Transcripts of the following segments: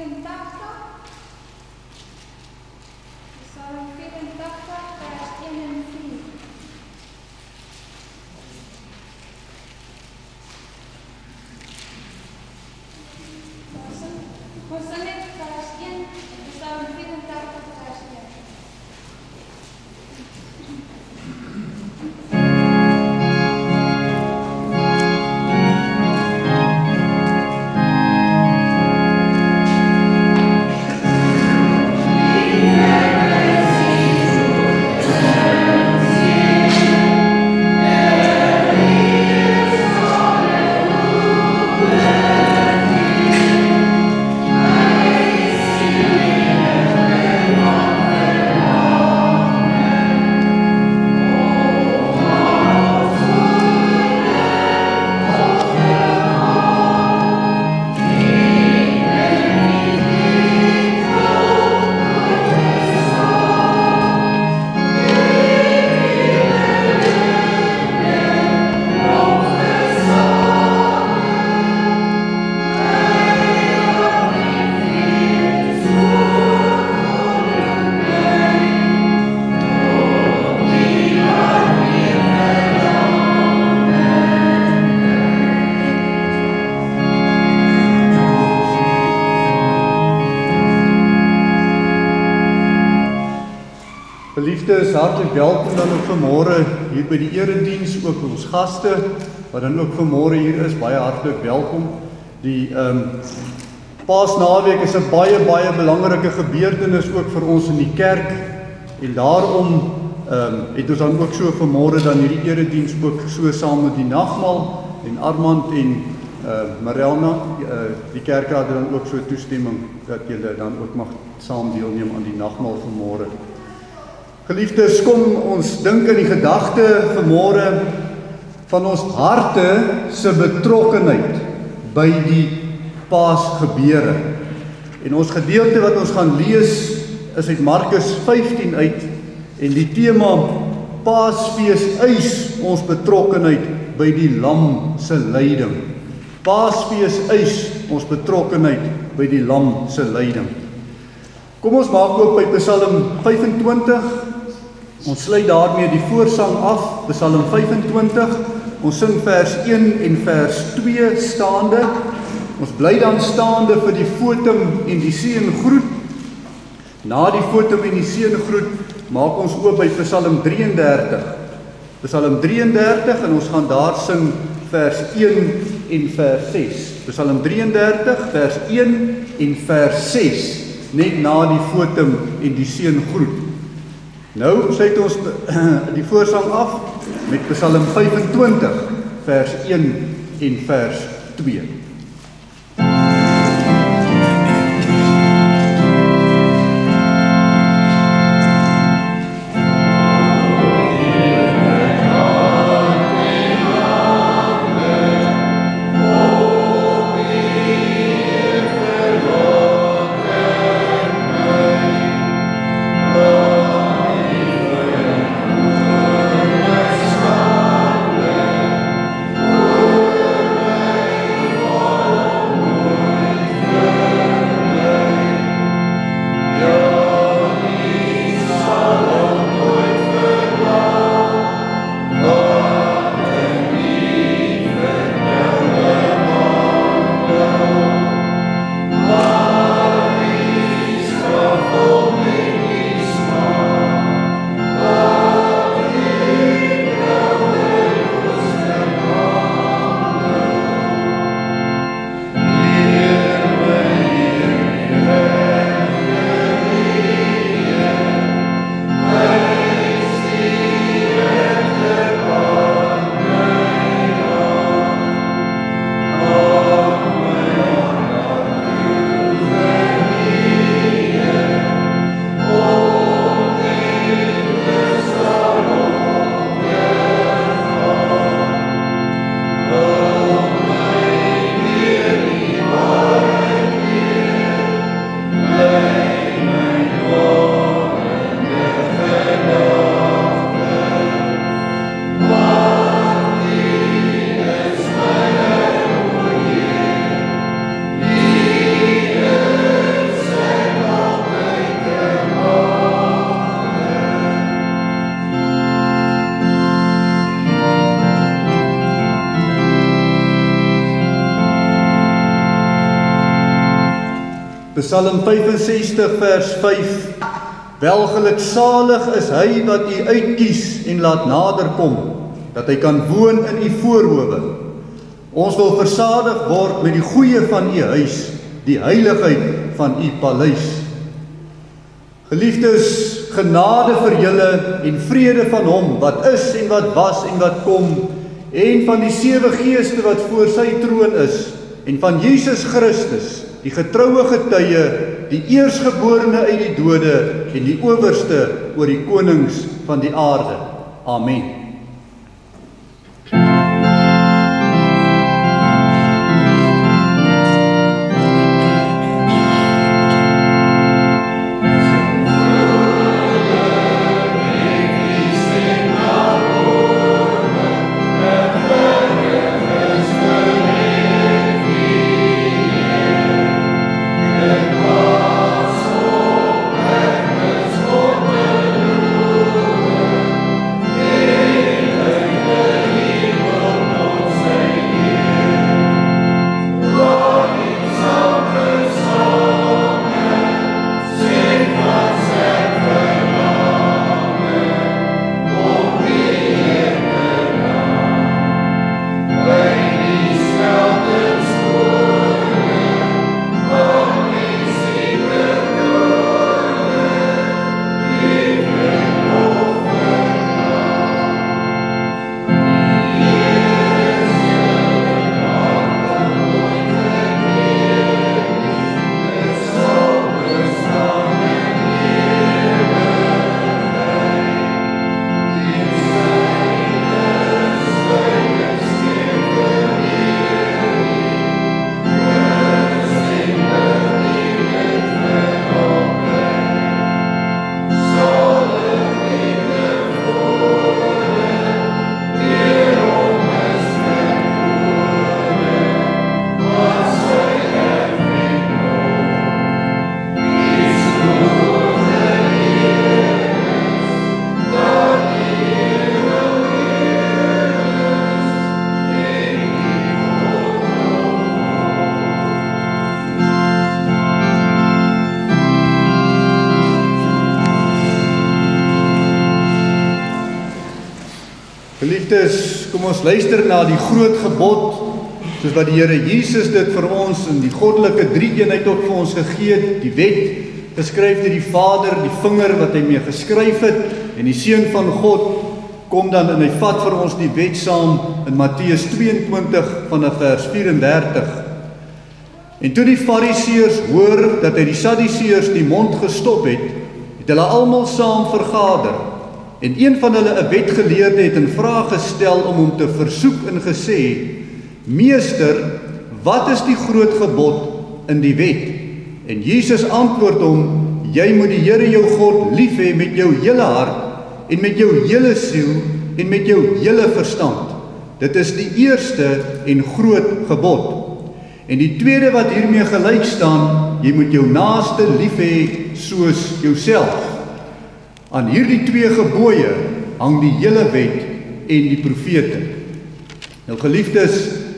Psalm 84 vers 1 en 4. Ons sing net vers 1, Psalm 84 vers 1. Geliefdes, hartlik welkom dan ook vanmôre hier by die erediens, ook ons gaste wat dan ook vanmôre hier is, baie hartlik welkom. Die Paasnaweek is 'n baie belangrike gebeurtenis ook vir ons in die kerk en daarom het ons dan ook so vanmôre dan hierdie erediens ook so saam met die nagmaal en Armand en Marelna, die kerkraad het dan ook so toestemming dat julle dan ook mag saam deelneem aan die nagmaal vanmôre. Geliefdes, kom ons dink aan die gedagte vanmôre van ons harte se betrokkenheid by die Paasgebeure. En ons gedeelte wat ons gaan lees is uit Markus 15 uit en die tema Paasfees eis ons betrokkenheid by die lam se lyding. Paasfees eis ons betrokkenheid by die lam se lyding. Kom ons maak ook by Psalm 25. Ons sluit daarmee die voorsang af, Psalm 25. Ons sing vers 1 en vers 2 staande. Ons bly dan staande vir die fotum en die seëngroet. Na die fotum en die seëngroet maak ons oop by Psalm 33. Psalm 33 en ons gaan daar sing vers 1 en vers 6. Psalm 33 vers 1 en vers 6. Net na die fotum en die seëngroet. Nou sluit ons die voorsang af met Psalm 25 vers 1 en vers 2. Oh Psalm 65 vers 5. Welgeluksalig is hy wat u uitkies en laat naderkom, dat hy kan woon in u voorhowe. Ons wil versadig word met die goeie van u huis, die heiligheid van u paleis. Geliefdes, genade vir julle en vrede van hom wat is en wat was en wat kom, en van die 7 geeste wat voor sy troon is, en van Jesus Christus, die getroue getuie, die eersgeborene uit die dode en die owerste oor die konings van die aarde. Amen. Geliefdes, kom ons luister na die groot gebod, soos wat die Here Jesus dit vir ons in die goddelike drie-eenheid ook vir ons gegee het, die wet, geskryf deur die Vader, die vinger wat hy mee geskryf het, en die Seun van God, kom dan en hy vat vir ons die wet saam in Matteus 22 vanaf vers 34. En toe die Fariseërs hoor dat hy die Sadduseërs die mond gestop het, het hulle almal saam vergader. En een van hulle, 'n wetgeleerde, het 'n vraag gestel om hom te versoek en gesê: Meester, wat is die groot gebod in die wet? En Jesus antwoord hom: Jy moet die Here jou God lief hê met jou hele hart en met jou hele siel en met jou hele verstand. Dit is die eerste en groot gebod. En die tweede wat hiermee gelyk staan, jy moet jou naaste lief hê soos jouself. Aan hierdie 2 gebooie hang die hele wet en die profete. Nou geliefdes,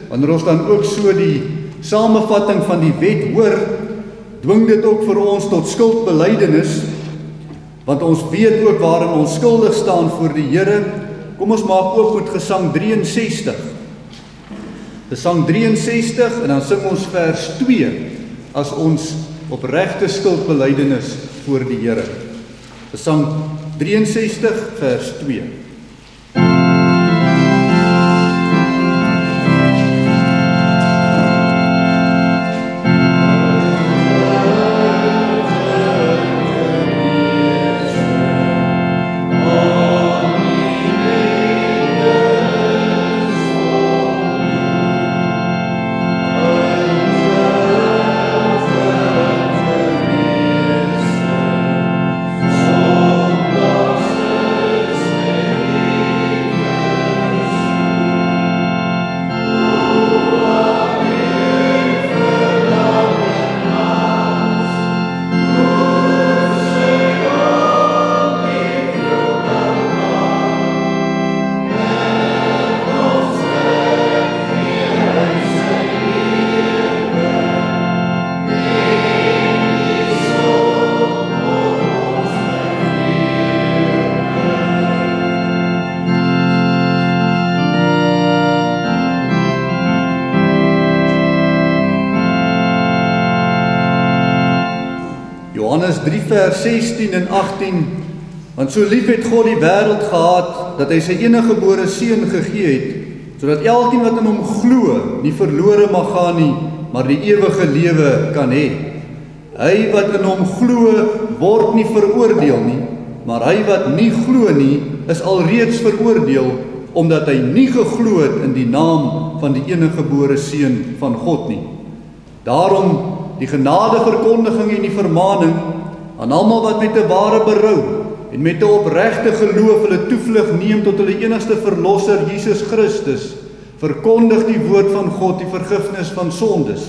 wanneer ons dan ook so die samevatting van die wet hoor, dwing dit ook vir ons tot skuldbelydenis, want ons weet ook waarin ons skuldig staan voor die Here. Kom ons maak oop met Gesang 63. Gesang 63, en dan sing ons vers 2, as ons opregte skuldbelydenis voor die Here. Gesang 63 vers 2. vers 16 en 18, want so lief het God die wêreld gehad, dat hy sy eniggebore seun gegee het, sodat elkeen wat in hom glo, nie verlore mag gaan nie, maar die ewige lewe kan hê. Hy wat in hom glo, word nie veroordeel nie, maar hy wat nie glo nie, is alreeds veroordeel, omdat hy nie geglo het in die naam van die eniggebore seun van God nie. Daarom die genadeverkondiging en die vermaning aan almal wat met 'n ware berou en met 'n opregte geloof hulle toevlug neem tot hulle enigste verlosser Jesus Christus, verkondig die woord van God, die vergifnis van sondes.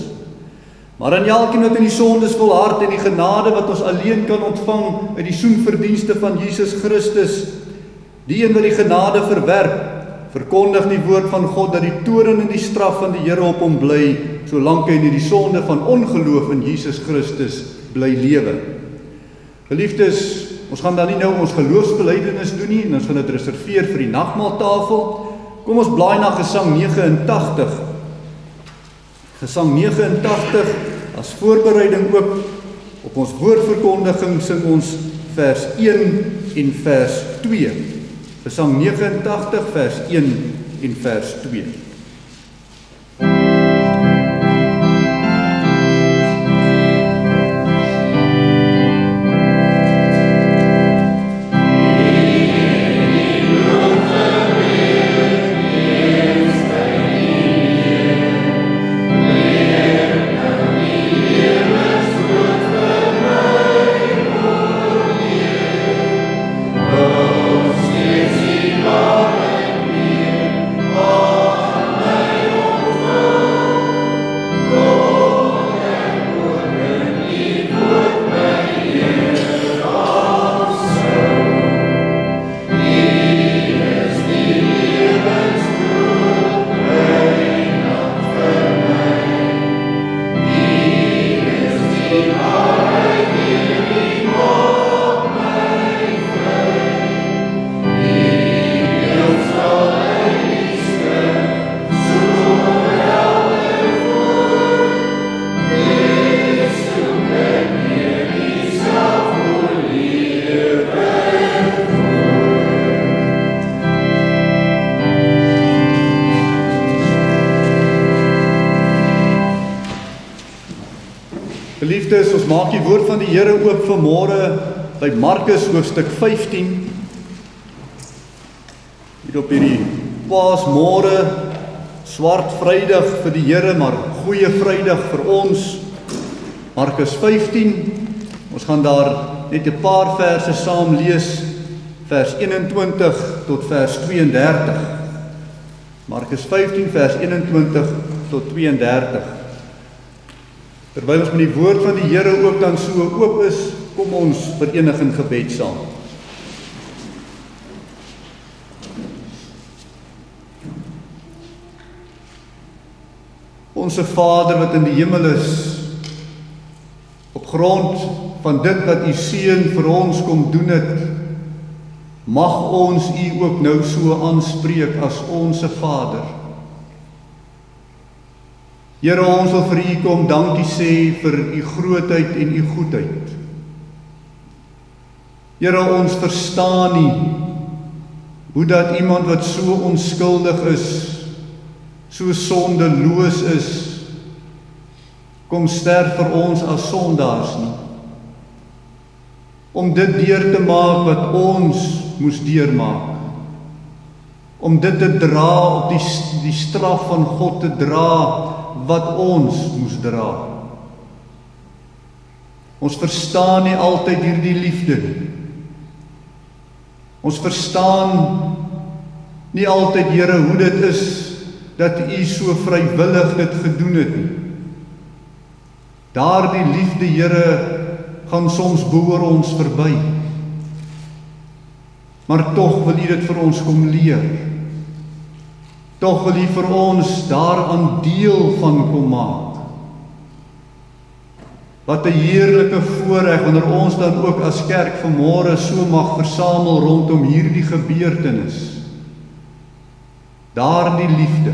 Maar aan elkeen wat in die sondes volhard en die genade wat ons alleen kan ontvang uit die soenverdienste van Jesus Christus, die een wat die genade verwerp, verkondig die woord van God dat die toorn en die straf van die Here op hom bly, solank hy in die sonde van ongeloof in Jesus Christus bly lewe. Geliefdes, ons gaan dan nie nou ons geloofsbelijdenis doen nie, en ons gaan dit reserveer vir die nagmaaltafel. Kom ons blaai na Gesang 89. Gesang 89, as voorbereiding ook op ons woordverkondiging, sing ons vers 1 en vers 2. Gesang 89, vers 1 en vers 2. Geliefdes, ons maak die woord van die Here oop vanmôre by Markus hoofstuk 15. Hier op hierdie Paasmôre, swart Vrydag vir die Here, maar goeie Vrydag vir ons. Markus 15. Ons gaan daar net 'n paar verse saam lees, vers 21 tot vers 32. Markus 15 vers 21 tot 32. Terwyl ons met die woord van die Here ook dan so oop is, kom ons verenig in gebed saam. Onse Vader wat in die hemel is, op grond van dit wat U Seun vir ons kom doen het, mag ons U ook nou so aanspreek as onse Vader. Here, ons wil vir U kom dankie sê vir U grootheid en U goedheid. Here, ons verstaan nie hoe dat iemand wat so onskuldig is, so sondeloos is, kom sterf vir ons as sondaars nie. Om dit deur te maak wat ons moes deurmaak. Om dit te dra, op die straf van God te dra, wat ons moes dra. Ons verstaan nie altyd hierdie liefde nie. Ons verstaan nie altyd, Here, hoe dit is dat U so vrywillig dit gedoen het nie. Daardie liefde, Here, gaan soms boor ons verby. Maar tog wil U dit vir ons kom leer. Tog wil U vir ons daaraan deel van kom maak. Wat 'n heerlike voorreg wanneer ons dan ook as kerk vanmôre so mag versamel rondom hierdie gebeurtenis. Daardie liefde,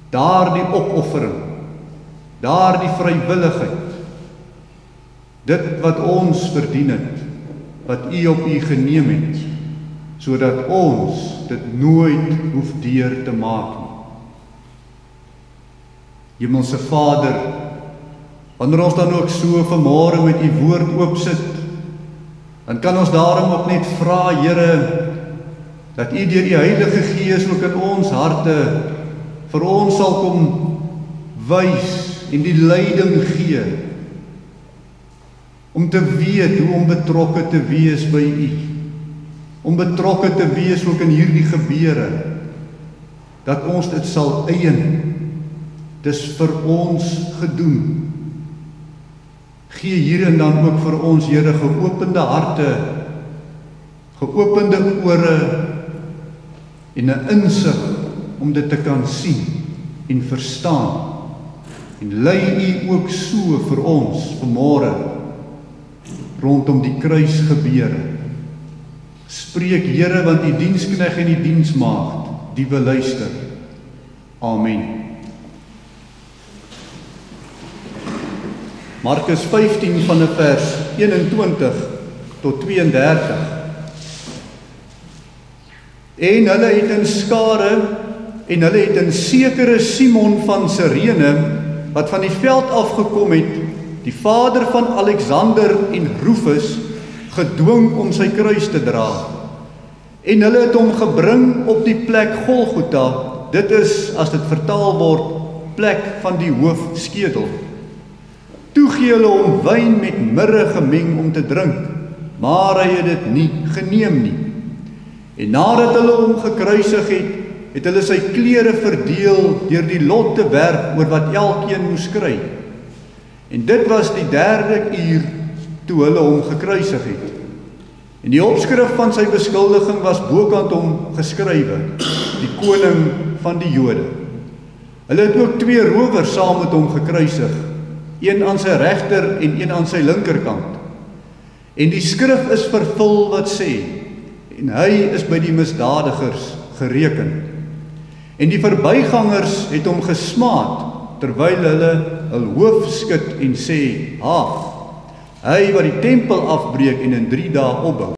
daardie opoffering, daardie vrywilligheid, dit wat ons verdien het, wat U op U geneem het, sodat ons dit nooit hoef deur te maak nie. Hemelse Vader, wanneer ons dan ook so vanmôre met U woord oopsit, dan kan ons daarom ook net vra, Here, dat U deur die Heilige Gees ook in ons harte vir ons sal kom wys en die leiding gee, om te weet hoe om betrokke te wees by U, om betrokke te wees ook in hierdie gebeure, dat ons dit sal eien. Dis vir ons gedoen. Gee hier en dan ook vir ons, Here, geopende harte, geopende ore en 'n insig om dit te kan sien en verstaan. En lei U ook so vir ons vanmôre rondom die kruis gebeure. Spreek, Here, want U diensknegt en U diensmaagd, die wil luister. Amen. Markus 15 van vers 21 tot 32. En hulle het in skare, en hulle het in sekere Simon van Sirene, wat van die veld afgekom het, die vader van Alexander en Rufus, gedwing om sy kruis te dra. En hulle het hom gebring op die plek Golgotha, dit is, as dit vertaal word, plek van die hoofskedel. Toe gee hulle hom wyn met mirre gemeng om te drink, maar hy het dit nie geneem nie. En nadat hulle hom gekruisig het, het hulle sy klere verdeel deur die lot te werp oor wat elkeen moes kry. En dit was die 3de uur toe hulle hom gekruisig het. En die opskrif van sy beskuldiging was bokant hom geskrywe, die koning van die Jode. Hulle het ook 2 rowers saam met hom gekruisig, een aan sy regter en een aan sy linkerkant. En die skrif is vervul wat sê, en hy is by die misdadigers gereken. En die verbygangers het hom gesmaad, terwyl hulle hul hoof skud en sê, hy wat die tempel afbreek en in 3 dae opbou.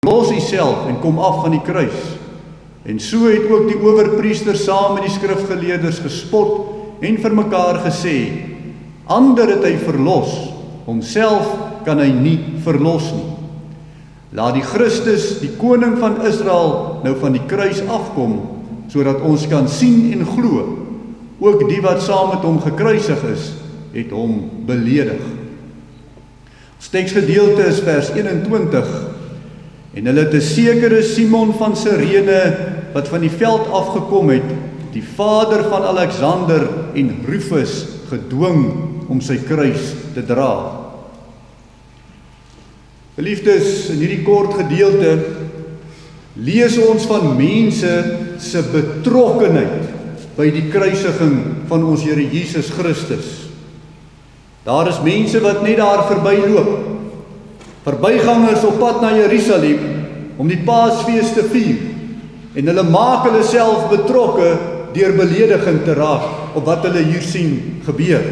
Los Uself en kom af van die kruis. En so het ook die owerpriesters saam met die skrifgeleerders gespot en vir mekaar gesê, ander het hy verlos, homself kan hy nie verlos nie. Laat die Christus, die koning van Israel, nou van die kruis afkom, sodat ons kan sien en glo. Ook die wat saam met hom gekruisig is, het hom beledig. Ons teksgedeelte is vers 21. En hulle het 'n sekere Simon van Sirene, wat van die veld afgekom het, die vader van Alexander en Rufus, gedwing om sy kruis te dra. Geliefdes, in hierdie kort gedeelte lees ons van mense se betrokkenheid by die kruisiging van ons Here Jesus Christus. Daar is mense wat net daar verbyloop, verbygangers op pad na Jerusalem om die Paasfees te vier, en hulle maak hulle self betrokke deur belediging te raak op wat hulle hier sien gebeur.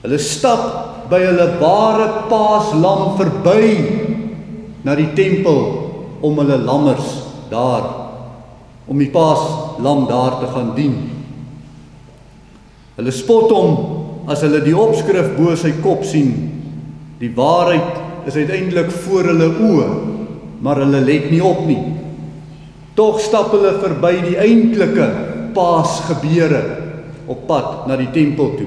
Hulle stap by hulle ware Paaslam verby na die tempel om hulle lammers daar, om die Paaslam daar te gaan dien. Hulle spot hom as hulle die opskrif bo sy kop sien. Die waarheid is uiteindelik voor hulle oë, maar hulle let nie op nie. Tog stap hulle verby die eintlike Paasgebeure op pad na die tempel toe.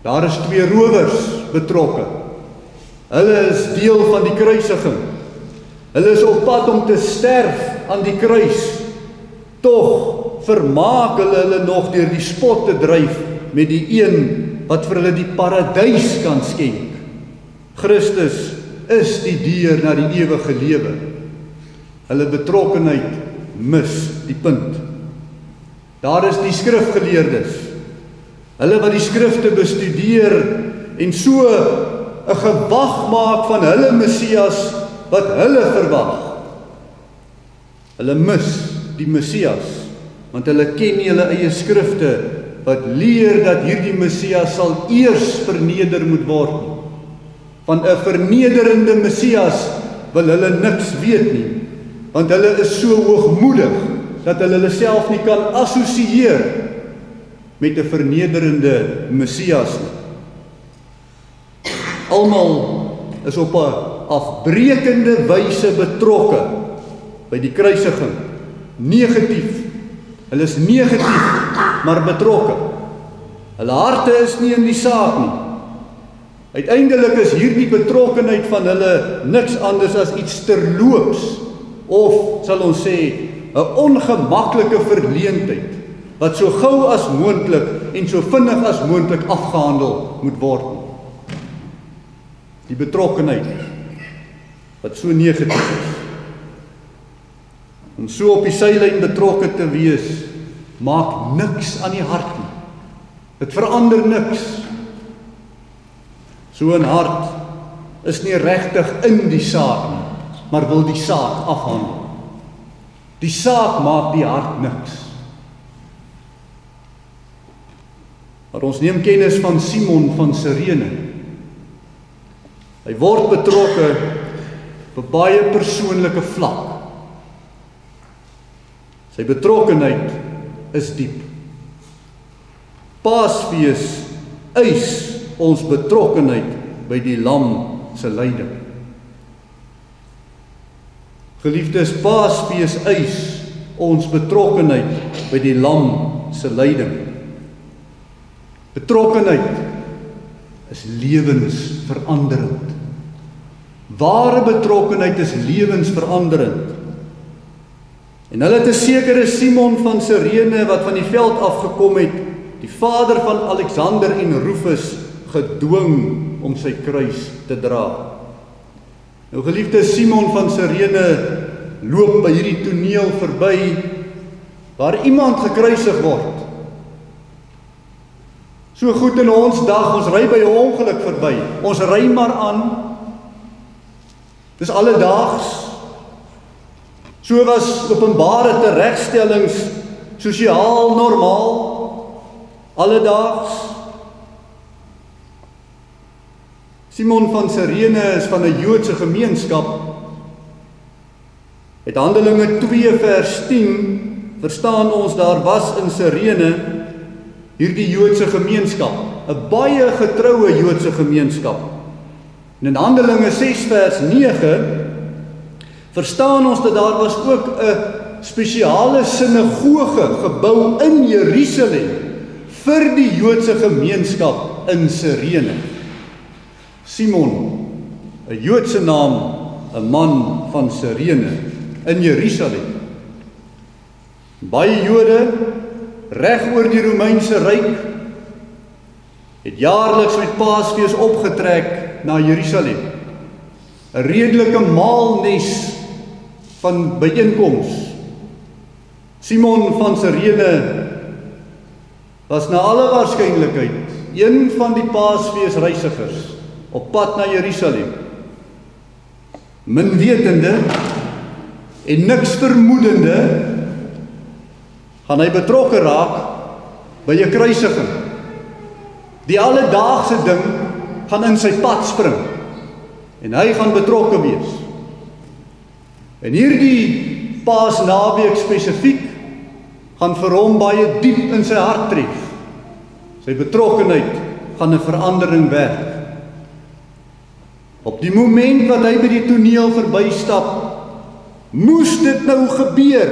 Daar is 2 rowers betrokke. Hulle is deel van die kruisiging. Hulle is op pad om te sterf aan die kruis. Tog vermaak hulle nog deur die spot te dryf met die een wat vir hulle die paradys kan skenk. Christus is die deur na die ewige lewe. Hulle betrokkenheid mis die punt. Daar is die skrifgeleerdes, hulle wat die skrifte bestudeer en so 'n gewag maak van hulle Messias wat hulle verwag. Hulle mis die Messias, want hulle ken nie hulle eie skrifte wat leer dat hierdie Messias sal eers verneder moet word nie. Van 'n vernederende Messias wil hulle niks weet nie, want hulle is so hoogmoedig dat hulle self nie kan assosieer met 'n vernederende Messias nie. Almal is op 'n afbreekende wyse betrokke by die kruisiging. Negatief. Hulle is negatief, maar betrokke. Hulle harte is nie in die saak nie. Uiteindelik is hierdie betrokkenheid van hulle niks anders as iets terloops, of sal ons sê, 'n ongemaklike verleentheid, wat so gou as moontlik en so vinnig as moontlik afgehandel moet word. Die betrokkenheid, wat so negatief is. Om so op die sylyn betrokke te wees, maak niks aan die hart nie. Dit verander niks. So 'n hart is nie regtig in die saak nie, maar wil die saak afhandel. Die saak maak die hart niks. Maar ons neem kennis van Simon van Sirene. Hy word betrokke op 'n baie persoonlike vlak. Sy betrokkenheid is diep. Paasfees eis ons betrokkenheid by die lam se lyding. Geliefdes, Paasfees eis ons betrokkenheid by die lam se lyding. Betrokkenheid is lewensveranderend. Ware betrokkenheid is lewensveranderend. En hulle het 'n sekere Simon van Sirene wat van die veld afgekom het, die vader van Alexander en Rufus, gedwing om sy kruis te dra. Nou geliefde, Simon van Sirene loop by hierdie toneel verby waar iemand gekruisig word. So goed in ons dag, ons ry by 'n ongeluk verby. Ons ry maar aan. Dis alledaags. So was openbare teregstellings sosiaal normaal, alledaags. Simon van Sirene is van 'n Joodse gemeenskap. Uit Handelinge 2 vers 10 verstaan ons daar was in Sirene hierdie Joodse gemeenskap, 'n baie getroue Joodse gemeenskap. En in Handelinge 6 vers 9 verstaan ons dat daar was ook 'n spesiale sinagoge gebou in Jerusalem vir die Joodse gemeenskap in Sirene. Simon, 'n Joodse naam, 'n man van Sirene in Jerusalem. Baie Jode reg oor die Romeinse ryk het jaarliks met Paasfees opgetrek na Jerusalem. 'n redelike maalnes van byeenkoms. Simon van Sirene was na alle waarskynlikheid een van die Paasfeesreisigers op pad na Jerusalem. Min wetende en niks vermoedende gaan hy betrokke raak by 'n kruisiging. Die alledaagse ding gaan in sy pad spring en hy gaan betrokke wees. En hierdie Paasnaweek spesifiek gaan vir hom baie diep in sy hart tref. Sy betrokkenheid gaan 'n verandering werk. Op die oomblik wat hy by die toneel verbystap, moes dit nou gebeur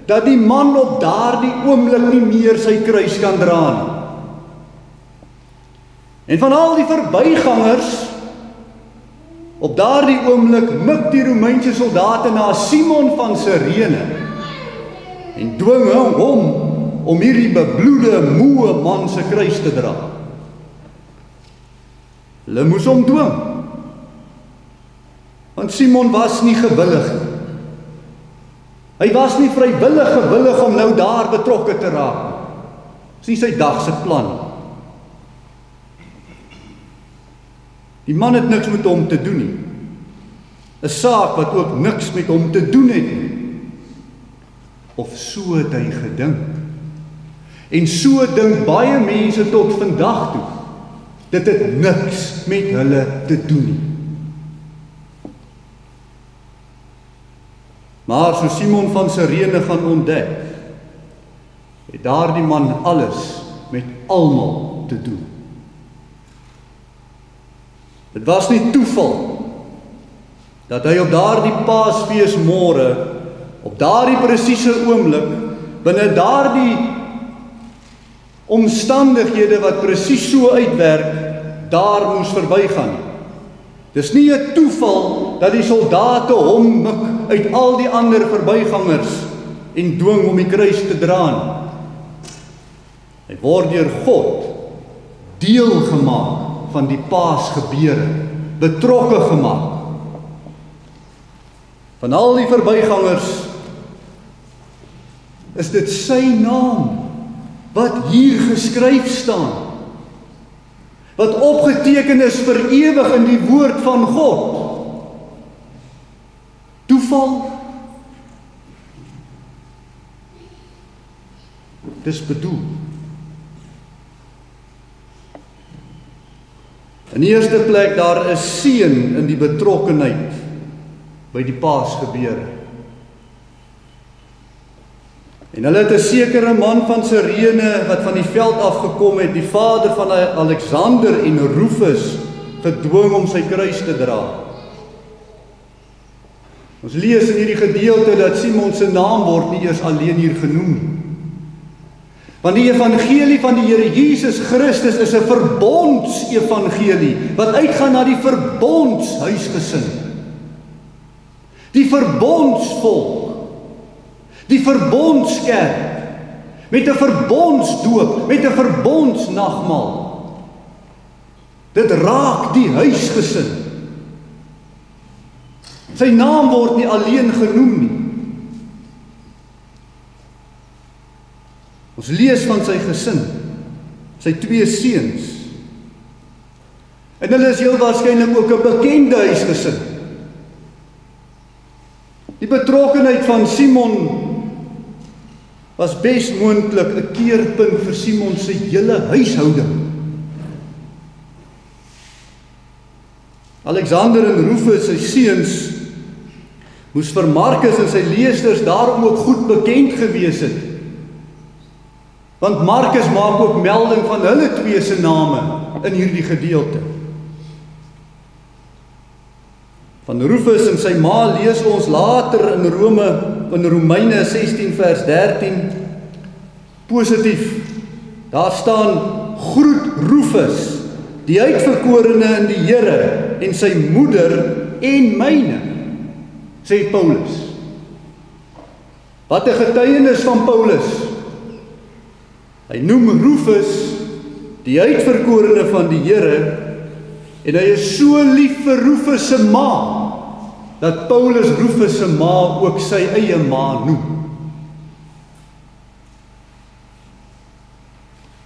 dat die man op daardie oomblik nie meer sy kruis kan dra nie. En van al die verbygangers op daardie oomblik mik die Romeinse soldate na Simon van Sirene en dwing hom om hierdie bebloede, moe man se kruis te dra. Hulle moes hom dwing, want Simon was nie gewillig nie. Hy was nie vrywillig gewillig om nou daar betrokke te raak. Dis nie sy dagse plan. Die man het niks met hom te doen nie. 'n saak wat ook niks met hom te doen het nie. Of so het hy gedink. En so dink baie mense tot vandag toe, dit het niks met hulle te doen nie. Maar so Simon van Sirene gaan ontdek, het daardie man alles met almal te doen. Dit was nie toeval dat hy op daardie Paasfeesmôre, op daardie presiese oomblik, binne daardie omstandighede wat presies so uitwerk, daar moes verbygaan. Dis nie 'n toeval dat die soldate hom mik uit al die ander verbygangers en dwing om die kruis te dra nie. Hy word deur God deel gemaak van die Paasgebeure, betrokke gemaak. Van al die verbygangers is dit sy naam wat hier geskryf staan, wat opgeteken is vir ewig in die woord van God. Toeval? Dis bedoel. In die eerste plek, daar is seën in die betrokkenheid by die Paasgebeure. En hulle het 'n sekere man van Sirene wat van die veld afgekom het, die vader van Alexander en Rufus, gedwing om sy kruis te dra. Ons lees in hierdie gedeelte dat Simon se naam word nie eers alleen hier genoem nie. Want die evangelie van die Here Jesus Christus is 'n verbondsevangelie wat uitgaan na die verbondshuisgesin, die verbondsvolk, die verbondskerk, met 'n verbondsdoop, met 'n verbondsnagmaal. Dit raak die huisgesin. Sy naam word nie alleen genoem nie. Ons lees van sy gesin, sy 2 seuns. En hulle is heel waarskynlik ook 'n bekende huisgesin. Die betrokkenheid van Simon was bes moontlik 'n keerpunt vir Simon se hele huishouding. Alexander en Rufus, sy seuns, moes vir Markus en sy leesters daarom ook goed bekend gewees het. Want Markus maak ook melding van hulle 2 se name in hierdie gedeelte. Van Rufus en sy ma lees ons later in Romeine 16 vers 13 positief. Daar staan: groet Rufus, die uitverkorene in die Here, en sy moeder en myne, sê Paulus. Wat 'n getuienis van Paulus. Hy noem Rufus die uitverkorene van die Here, en hy is so lief vir Rufus se ma, dat Paulus Rufus se ma ook sy eie ma noem.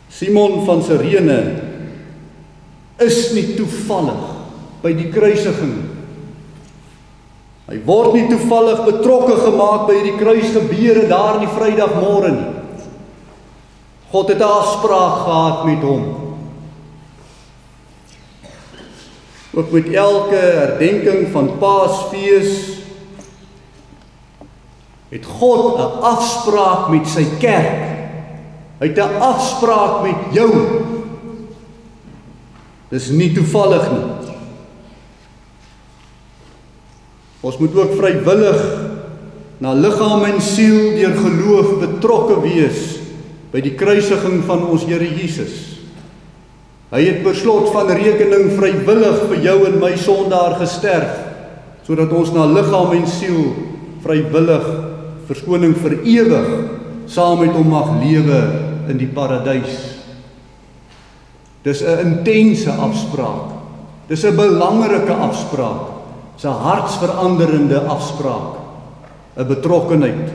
Simon van Sirene is nie toevallig by die kruisiging. Hy word nie toevallig betrokke gemaak by die kruisgebeure daar die Vrydagmôre nie. God het 'n afspraak gehad met hom. Ook met elke herdenking van Paasfees het God 'n afspraak met sy kerk. Hy het 'n afspraak met jou. Dis nie toevallig nie. Ons moet ook vrywillig na liggaam en siel deur geloof betrokke wees by die kruisiging van ons Here Jesus. Hy het per slot van rekening vrywillig vir jou en my sondaar gesterf, sodat ons na liggaam en siel vrywillig verskoning vir ewig saam met hom mag lewe in die paradys. Dis 'n intense afspraak. Dis 'n belangrike afspraak. Dis 'n hartsveranderende afspraak. 'n Betrokkenheid.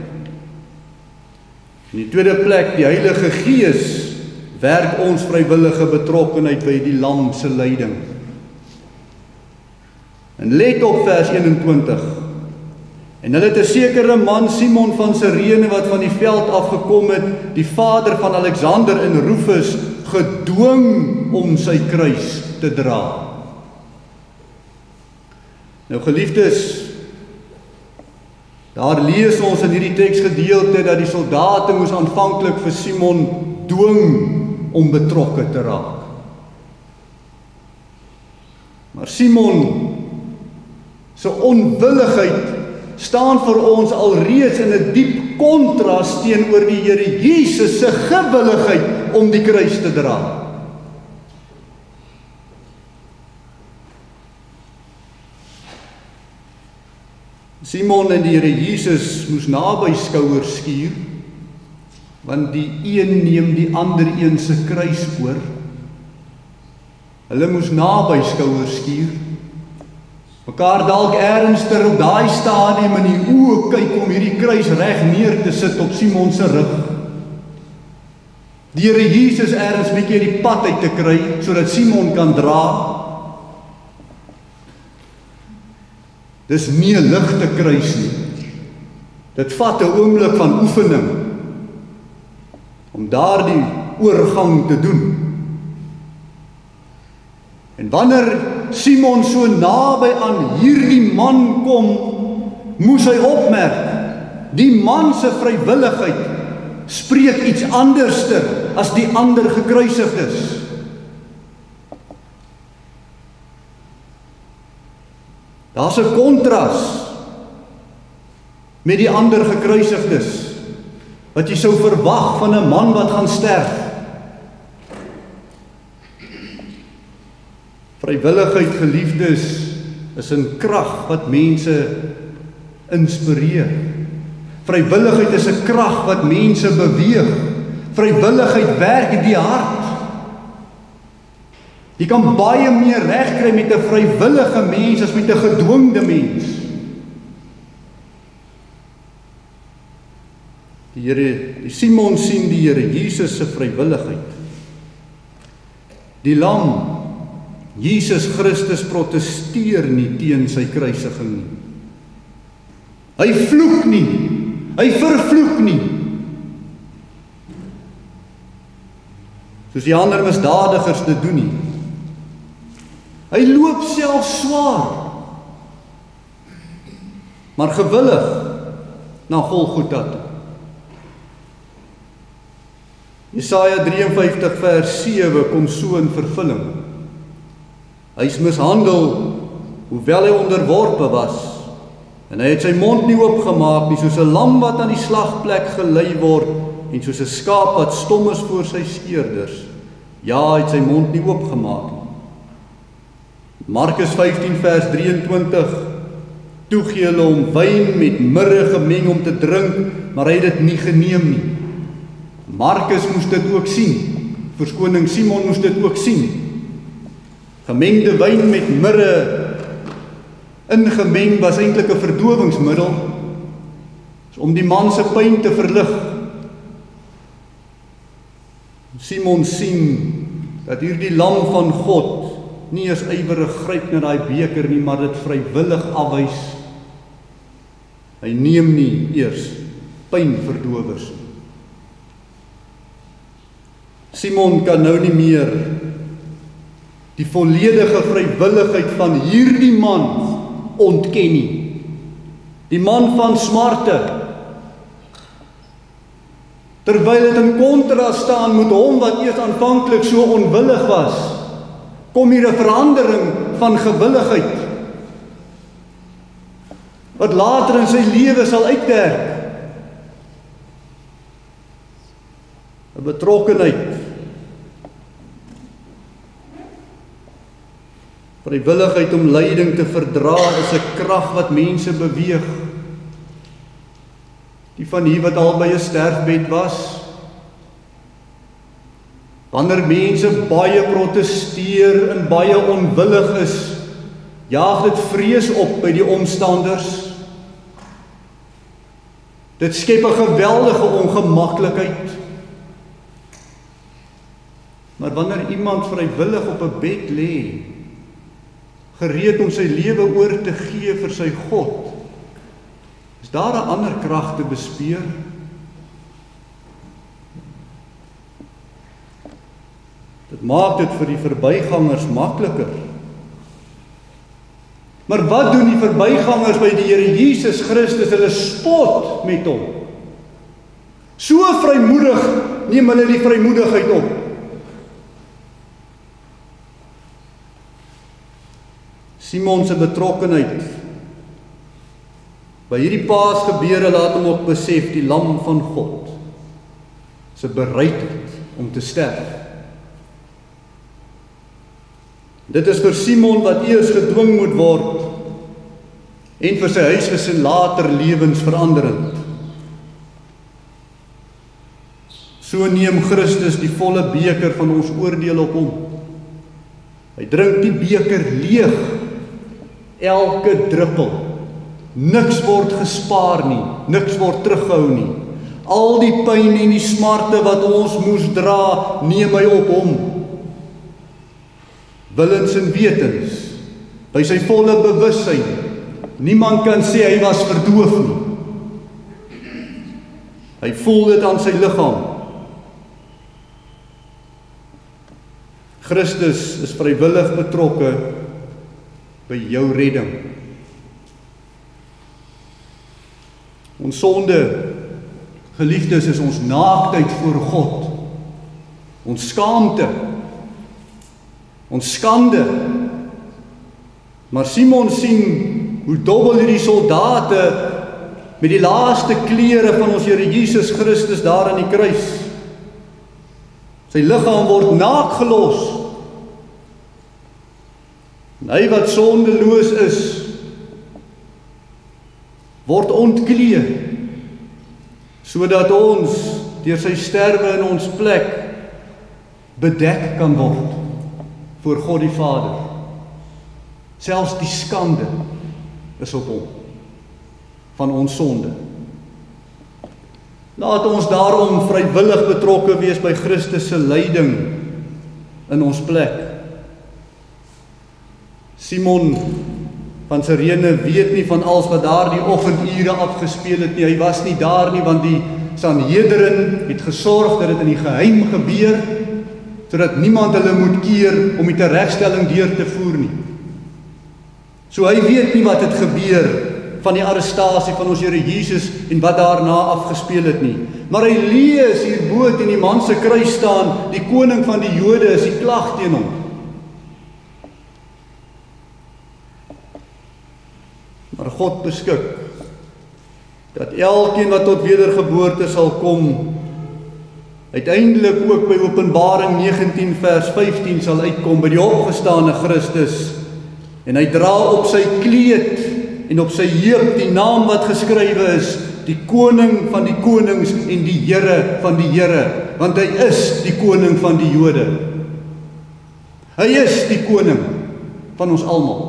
In die tweede plek, die Heilige Gees werk ons vrywillige betrokkenheid by die Lam se lyding. En let op vers 21. En hulle het 'n sekere man, Simon van Sirene, wat van die veld afgekom het, die vader van Alexander en Rufus, gedwing om sy kruis te dra. Nou geliefdes, daar lees ons in hierdie teksgedeelte dat die soldate moes aanvanklik vir Simon dwing om betrokke te raak. Maar Simon se onwilligheid staan vir ons alreeds in 'n diep kontras teenoor die Here Jesus se gewilligheid om die kruis te dra. Simon en die Here Jesus moes naby skouers skuur, want die een neem die ander een se kruis oor. Hulle moes naby skouers skuur, mekaar dalk ernstig op daai stadium in die oë kyk om hierdie kruis reg neer te sit op Simon se rug. Die Here Jesus erns bietjie die pad uit te kry, sodat Simon kan dra. Dis nie 'n ligte kruis nie. Dit vat 'n oomblik van oefening om daardie oorgang te doen. En wanneer Simon so naby aan hierdie man kom, moes hy opmerk, die man se vrywilligheid spreek iets anderster as die ander gekruisigdes. Daar's 'n kontras met die ander gekruisigdes, wat jy sou verwag van 'n man wat gaan sterf. Vrywilligheid, geliefdes, is 'n krag wat mense inspireer. Vrywilligheid is 'n krag wat mense beweeg. Vrywilligheid werk die hart. Jy kan baie meer reg kry met 'n vrywillige mens as met 'n gedwingde mens. Die Simon sien die Here Jesus se vrywilligheid. Die lam Jesus Christus protesteer nie teen sy kruisiging nie. Hy vloek nie, hy vervloek nie. Soos die ander misdadigers dit doen nie. Hy loop self swaar, maar gewillig na Golgotha toe. Jesaja 53 vers 7 kom so in vervulling. Hy is mishandel, hoewel hy onderworpe was, en hy het sy mond nie oopgemaak nie, soos 'n lam wat aan die slagplek gelei word, en soos 'n skaap wat stom is voor sy skeerders. Ja, hy het sy mond nie oopgemaak nie. Markus 15 vers 23, toe gee hulle hom wyn met mirre gemeng om te drink, maar hy het dit nie geneem nie. Markus moes dit ook sien, verskoning, Simon moes dit ook sien. Gemengde wyn met mirre ingemeng was eintlik 'n verdowingsmiddel, om die man se pyn te verlig. Simon sien dat hierdie lam van God nie as ywerig gryp na daai beker nie, maar dit vrywillig afwys. Hy neem nie eers pynverdowers nie. Simon kan nou nie meer die volledige vrywilligheid van hierdie man ontken nie. Die man van smarte. Terwyl dit in kontras staan met hom wat eers aanvanklik so onwillig was, kom hier 'n verandering van gewilligheid, wat later in sy lewe sal uitwerk. 'n Betrokkenheid. Vrywilligheid om lyding te verdra is 'n krag wat mense beweeg. Die van hier wat al by 'n sterfbed was. Wanneer mense baie protesteer en baie onwillig is, jaag dit vrees op by die omstanders. Dit skep 'n geweldige ongemaklikheid. Maar wanneer iemand vrywillig op 'n bed lê, gereed om sy lewe oor te gee vir sy God, Is daar 'n ander krag te bespeur? Dit maak dit vir die verbygangers makliker. Maar wat doen die verbygangers by die Here Jesus Christus? Hulle spot met hom. So vrymoedig neem hulle die vrymoedigheid op. Simon se betrokkenheid by hierdie paasgebeure laat hom ook besef die lam van God se bereidheid om te sterf. Dit is vir Simon wat eers gedwing moet word en vir sy huisgesin later lewensveranderend. So neem Christus die volle beker van ons oordeel op hom. Hy drink die beker leeg, elke druppel. Niks word gespaar nie, niks word teruggehou nie. Al die pyn en die smarte wat ons moes dra, neem hy op hom. Willens en wetens, by sy volle bewussyn. Niemand kan sê hy was verdoof nie. Hy voel dit aan sy liggaam. Christus is vrywillig betrokke by jou redding. Ons sonde, geliefdes, is ons naaktheid voor God. Ons skaamte. Ons skande. Maar Simon sien hoe dobbel hierdie soldate met die laaste klere van ons Here Jesus Christus daar aan die kruis. Sy liggaam word naak gelos. En hy wat sondeloos is, word ontklee, sodat ons deur sy sterwe in ons plek bedek kan word voor God die Vader. Selfs die skande is op hom van ons sonde. Laat ons daarom vrywillig betrokke wees by Christus se lyding in ons plek. Simon van Sirene weet nie van alles wat daar die oggendure afgespeel het nie. Hy was nie daar nie, want die Sanhedrin het gesorg dat dit in die geheim gebeur, sodat niemand hulle moet keer om die teregstelling deur te voer nie. So hy weet nie wat het gebeur van die arrestasie van ons Here Jesus en wat daarna afgespeel het nie. Maar hy lees hierbo teen die man se kruis staan, die koning van die Jode is die klag teen hom. Maar God beskik dat elkeen wat tot wedergeboorte sal kom, uiteindelik ook by Openbaring 19 vers 15 sal uitkom by die opgestane Christus. En hy dra op sy kleed en op sy heup die naam wat geskrywe is, die koning van die konings en die Here van die Here, want hy is die koning van die Jode. Hy is die koning van ons almal.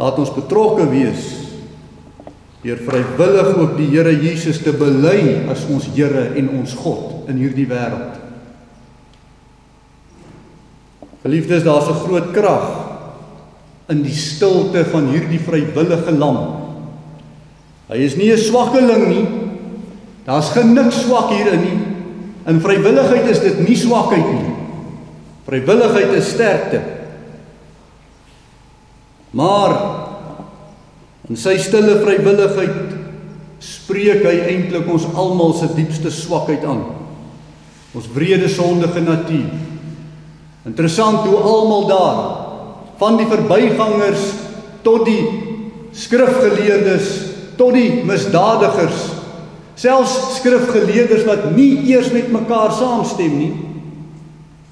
Laat ons betrokke wees deur vrywillig ook die Here Jesus te bely as ons Here en ons God in hierdie wêreld. Geliefdes, daar's 'n groot krag in die stilte van hierdie vrywillige lam. Hy is nie 'n swakkeling nie. Daar's geen niks swak hierin nie. In vrywilligheid is dit nie swakheid nie. Vrywilligheid is sterkte. Maar in sy stille vrywilligheid spreek hy eintlik ons almal se diepste swakheid aan. Ons wrede sondige natuur. Interessant hoe almal daar, van die verbygangers tot die skrifgeleerdes, tot die misdadigers, selfs skrifgeleerders wat nie eers met mekaar saamstem nie,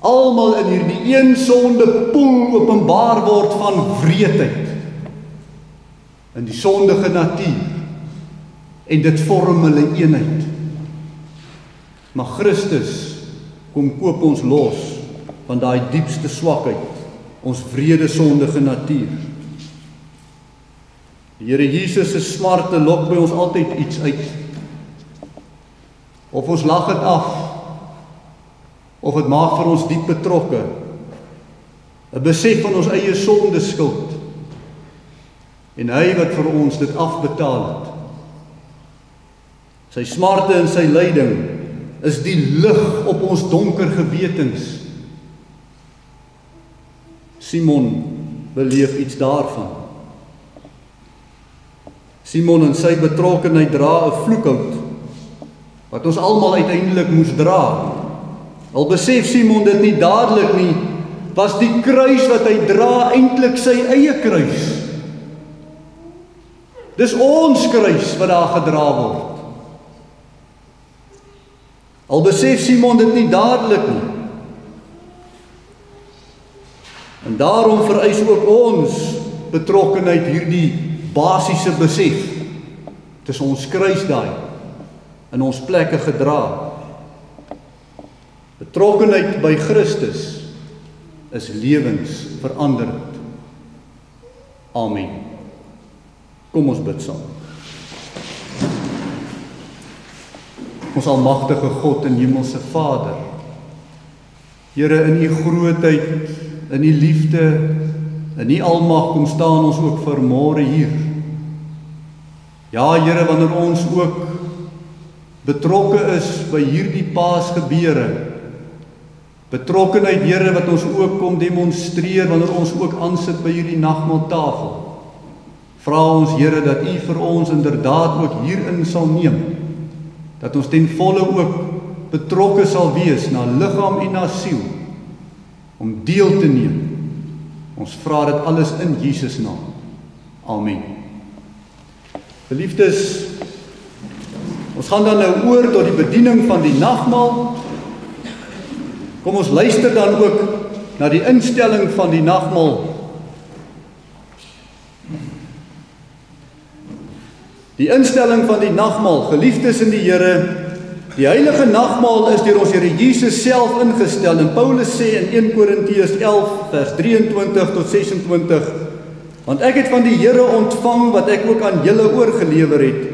almal in hierdie een sonde poel openbaar word van wreedheid in die sondige natuur, en dit vorm hulle eenheid. Maar Christus kom koop ons los van daai diepste swakheid, ons wrede sondige natuur. Die Here Jesus se smarte lok by ons altyd iets uit. Of ons lag dit af, of dit maak vir ons diep betrokke. 'n besef van ons eie sonde skuld, en hy wat vir ons dit afbetaal het. Sy smarte en sy lyding is die lig op ons donker gewetens. Simon beleef iets daarvan. Simon en sy betrokkenheid dra 'n vloekhout, wat ons almal uiteindelik moes dra. Al besef Simon dit nie dadelik nie, was die kruis wat hy dra eintlik sy eie kruis. Dis ons kruis wat daar gedra word. Al besef Simon dit nie dadelik nie. En daarom vereis ook ons betrokkenheid hierdie basiese besef. Dit is ons kruis daai in ons plekke gedra. Betrokkenheid by Christus is lewensveranderend. Amen. Kom ons bid saam. Ons almagtige God en hemelse Vader, Here, in U grootheid, in U liefde, in U almag kom staan ons ook vanmôre hier. Ja, Here, wanneer ons ook betrokke is by hierdie Paasgebeure, betrokkenheid, Here, wat ons ook kom demonstreer wanneer ons ook aansit by hierdie nagmaaltafel, vra ons, Here, dat U vir ons inderdaad ook hierin sal neem, dat ons ten volle ook betrokke sal wees na liggaam en na siel, om deel te neem. Ons vra dit alles in Jesus naam. Amen. Geliefdes, ons gaan dan nou oor tot die bediening van die nagmaal. Kom ons luister dan ook na die instelling van die nagmaal. Die instelling van die nagmaal, geliefdes in die Here, die heilige nagmaal is deur ons Here Jesus self ingestel, en Paulus sê in 1 Korintiërs 11 vers 23 tot 26, want ek het van die Here ontvang wat ek ook aan julle oorgelewer het,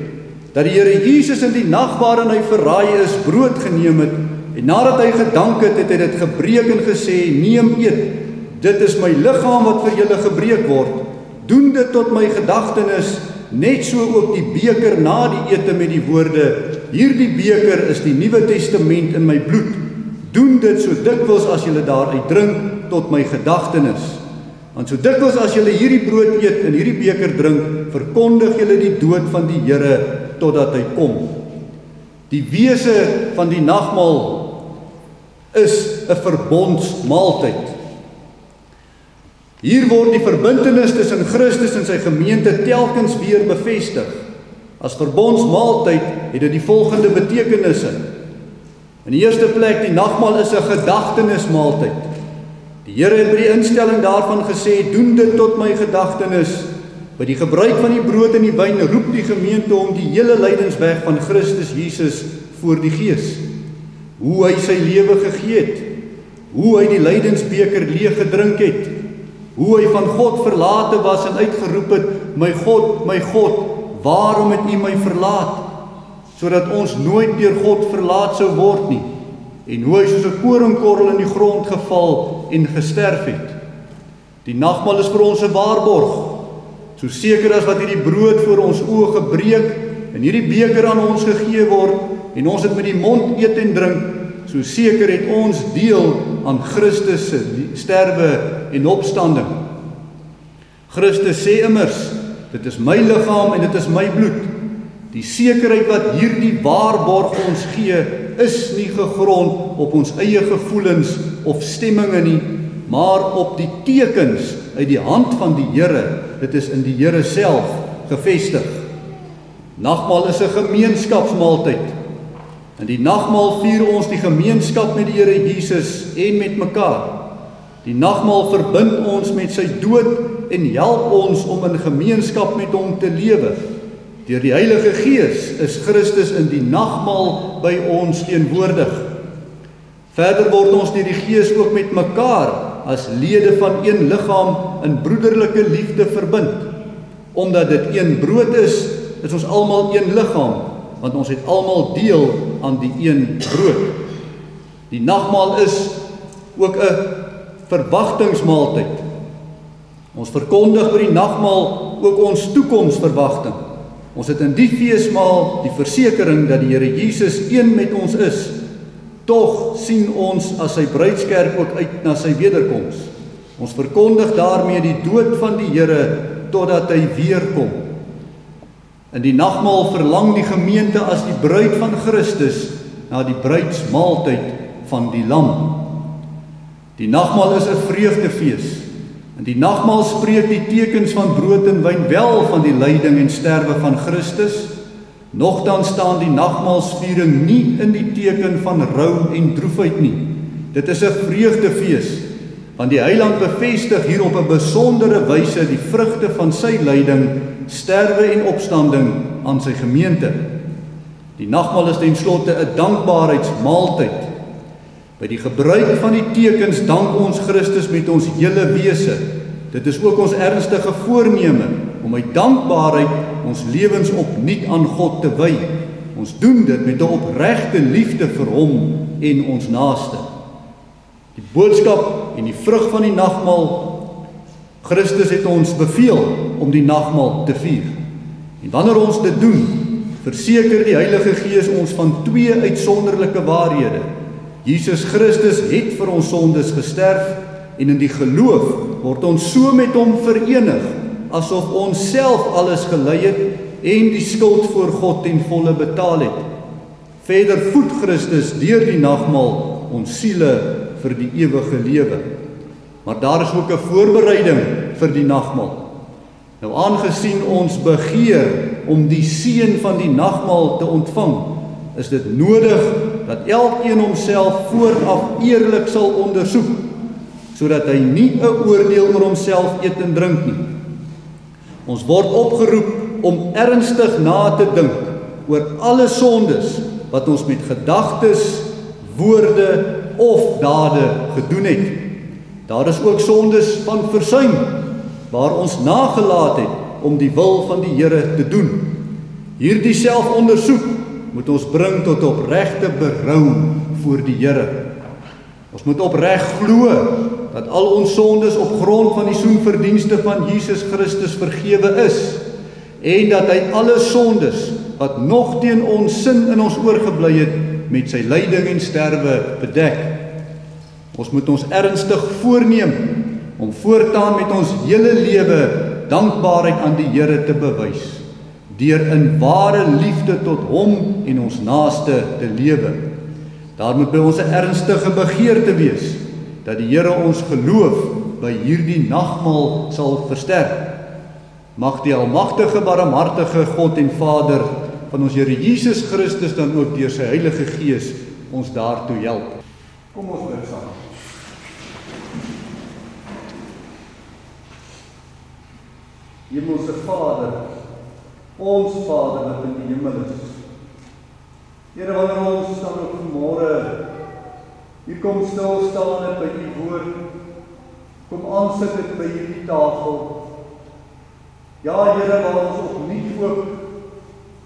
dat die Here Jesus in die nag waarin hy verraai is, brood geneem het, en nadat hy gedank het, het hy dit gebreek en gesê, neem eet, dit is my liggaam wat vir julle gebreek word, doen dit tot my gedagtenis. Net so ook die beker na die ete met die woorde, hierdie beker is die Nuwe Testament in my bloed. Doen dit so dikwels as julle daaruit drink tot my gedagtenis. Want so dikwels as julle hierdie brood eet en hierdie beker drink, verkondig julle die dood van die Here totdat hy kom. Die wese van die nagmaal is 'n verbondsmaaltyd. Hier word die verbintenis tussen Christus en sy gemeente telkens weer bevestig. As verbondsmaaltyd het dit die volgende betekenisse. In die eerste plek, die nagmaal is 'n gedagtenismaaltyd. Die Here het by die instelling daarvan gesê, doen dit tot my gedagtenis. By die gebruik van die brood en die wyn roep die gemeente om die hele lydensweg van Christus Jesus voor die Gees. Hoe hy sy lewe gegee het, hoe hy die lydensbeker leeg gedrink het, hoe hy van God verlate was en uitgeroep het, my God, waarom het U my verlaat? Sodat ons nooit deur God verlaat sou word nie. En hoe hy soos 'n koringkorrel in die grond geval en gesterf het. Die nagmaal is vir ons 'n waarborg. So seker as wat hierdie brood voor ons oë gebreek en hierdie beker aan ons gegee word en ons dit met die mond eet en drink, so seker het ons deel aan Christus se sterwe en opstanding. Christus sê immers, dit is my liggaam en dit is my bloed. Die sekerheid wat hierdie waarborg ons gee, is nie gegrond op ons eie gevoelens of stemminge nie, maar op die tekens uit die hand van die Here. Dit is in die Here self gevestig. Nagmaal is 'n gemeenskapsmaaltyd. In die nagmaal vier ons die gemeenskap met die Here Jesus en met mekaar. Die nagmaal verbind ons met sy dood en help ons om in gemeenskap met hom te lewe. Deur die Heilige Gees is Christus in die nagmaal by ons teenwoordig. Verder word ons deur die Gees ook met mekaar as lede van een liggaam in broederlike liefde verbind. Omdat dit een brood is ons almal een liggaam, want ons het almal deel aan die een brood. Die nagmaal is ook 'n verwagtingsmaaltyd. Ons verkondig by die nagmaal ook ons toekomsverwagting. Ons het in die feesmaal die versekering dat die Here Jesus een met ons is. Tog sien ons as sy bruidskerk ook uit na sy wederkoms. Ons verkondig daarmee die dood van die Here totdat hy weer kom. In die nagmaal verlang die gemeente as die bruid van Christus na die bruidsmaaltyd van die Lam. Die nagmaal is 'n vreugdefees. In die nagmaal spreek die tekens van brood en wyn wel van die lyding en sterwe van Christus. Nogtans staan die nagmaalsviering nie in die teken van rou en droefheid nie. Dit is 'n vreugdefees, want die Heiland bevestig hier op 'n besondere wyse die vrugte van sy lyding, sterwe en opstanding aan sy gemeente. Die nagmaal is ten slotte 'n dankbaarheidsmaaltyd. By die gebruik van die tekens dank ons Christus met ons hele wese. Dit is ook ons ernstige voorneme om uit dankbaarheid ons lewens opnuut aan God te wy. Ons doen dit met 'n opregte liefde vir hom en ons naaste. Die boodskap en die vrug van die nagmaal, Christus het ons beveel om die nagmaal te vier. En wanneer ons dit doen, verseker die Heilige Gees ons van twee uitsonderlike waarhede. Jesus Christus het vir ons sondes gesterf en in die geloof word ons so met hom verenig, asof ons self alles gelei het en die skuld voor God ten volle betaal het. Verder voed Christus deur die nagmaal ons siele vir die ewige lewe. Maar daar is ook 'n voorbereiding vir die nagmaal. Nou aangesien ons begeer om die seën van die nagmaal te ontvang, is dit nodig dat elkeen homself vooraf eerlik sal ondersoek, sodat hy nie 'n oordeel oor homself eet en drink nie. Ons word opgeroep om ernstig na te dink oor alle sondes wat ons met gedagtes, woorde of dade gedoen het. Daar is ook sondes van versuim, waar ons nagelaat het om die wil van die Here te doen. Hierdie selfondersoek moet ons bring tot opregte berou voor die Here. Ons moet opreg glo dat al ons sondes op grond van die soenverdienste van Jesus Christus vergewe is, en dat hy alle sondes wat nog teen ons sin in ons oorgebly het, met sy lyding en sterwe bedek. Ons moet ons ernstig voorneem om voortaan met ons hele lewe dankbaarheid aan die Here te bewys, deur in ware liefde tot hom en ons naaste te lewe. Daar moet by ons 'n ernstige begeerte wees, dat die Here ons geloof by hierdie nagmaal sal versterk. Mag die almagtige, barmhartige God en Vader van ons Here Jesus Christus dan ook deur sy Heilige Gees ons daartoe help. Kom ons bid saam. Hemelse Vader, ons Vader wat in die hemel is. Here, wanneer ons dan ook vanmôre hier kom stil staan het by die woord, kom aansit het by hierdie tafel. Ja, Here, waar ons opnuut ook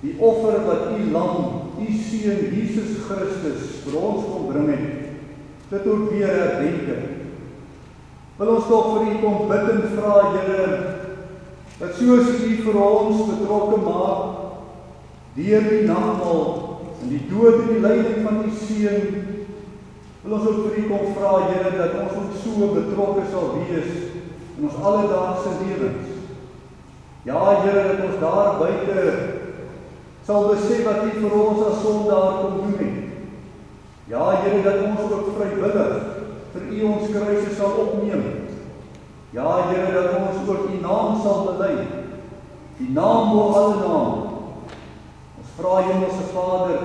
die offer wat u lam, u seun Jesus Christus vir ons kom bring het, dit ook weer herdenk. Wil ons tog vir u kom bid en vra, Here, dat soos u vir ons betrokke maak deur die nagmaal en die dood en die lyding van die seun, wil ons ook vir u kom vra, Here, dat ons ook so betrokke sal wees in ons alledaagse lewens. Ja, Here, dat ons daar buite sal besef wat u vir ons as sondaar kom doen het. Ja, Here, dat ons ook vrywillig vir u ons kruise sal opneem. Ja, Here, dat ons ook u naam sal bely. Die naam bo alle naam. Ons vra, Hemelse Vader,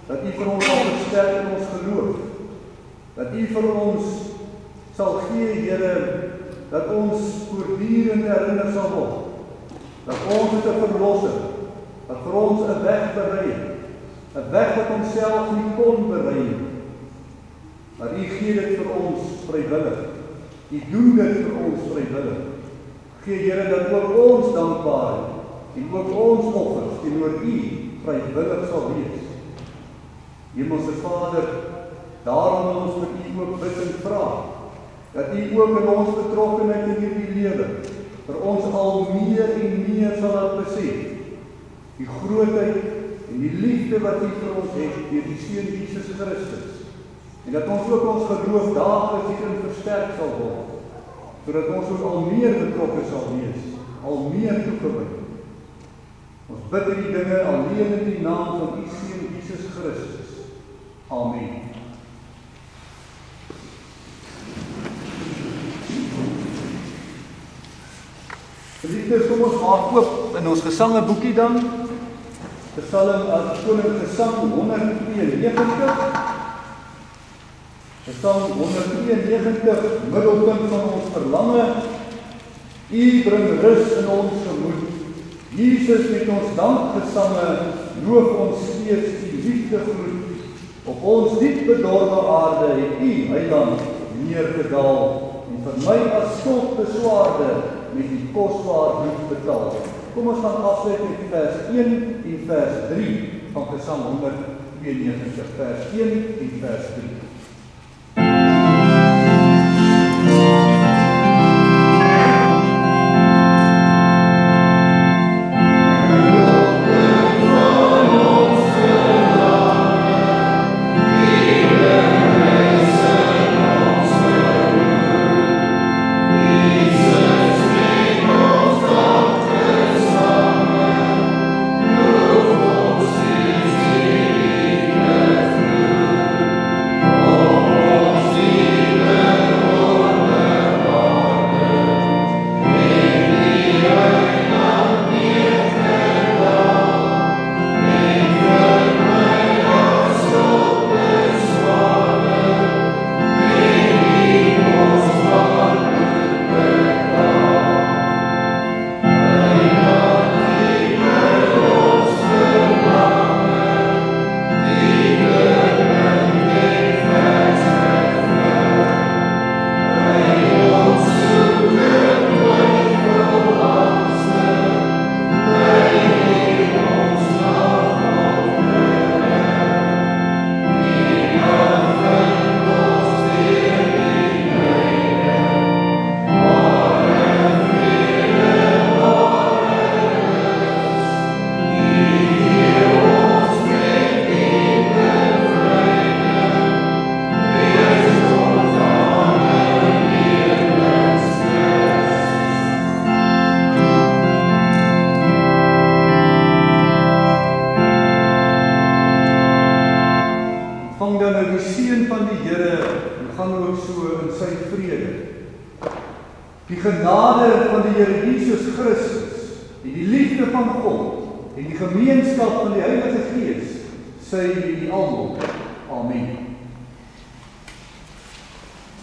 dat u vir ons sal versterk in ons geloof. Dat u vir ons sal gee, Here, dat ons voortdurend herinner sal word. Dat ons het 'n verlosser, wat vir ons 'n weg berei het. 'n weg wat ons self nie kon berei nie. Maar u gee dit vir ons vrywillig. U doen dit vir ons vrywillig. Gee, Here, dat ook ons dankbaarheid en ook ons offers teenoor u vrywillig sal wees. Hemelse Vader, daarom wil ons vir u ook bid en vra, dat u ook in ons betrokkenheid in hierdie lewe vir ons al meer en meer sal laat besef die grootheid en die liefde wat U vir ons het deur die Seun Jesus Christus. En dat ons ook ons geloof daagliks hierin versterk sal word, sodat ons ook al meer betrokke sal wees, al meer toegewy. Ons bid hierdie dinge alleen in die naam van U Seun Jesus Christus. Amen. Geliefdes, kom ons maak oop in ons gesangeboekie dan. Psalm Koning Gesang 192. Psalm 192, middelpunt van ons verlange. U bring rus in ons gemoed. Jesus met ons dankgesange, loof ons steeds die liefde gloed. Op ons diep bedorwe aarde het U, Heiland, neergedaal, en vir my as skuldbeswaarde met die kosbaar bloed betaal. Kom ons gaan afsluit met vers 1 en vers 3 van Psalm 192, vers 1 en vers 3. Die genade van die Here Jesus Christus, en die liefde van God, en die gemeenskap van die Heilige Gees, sy met julle almal. Amen.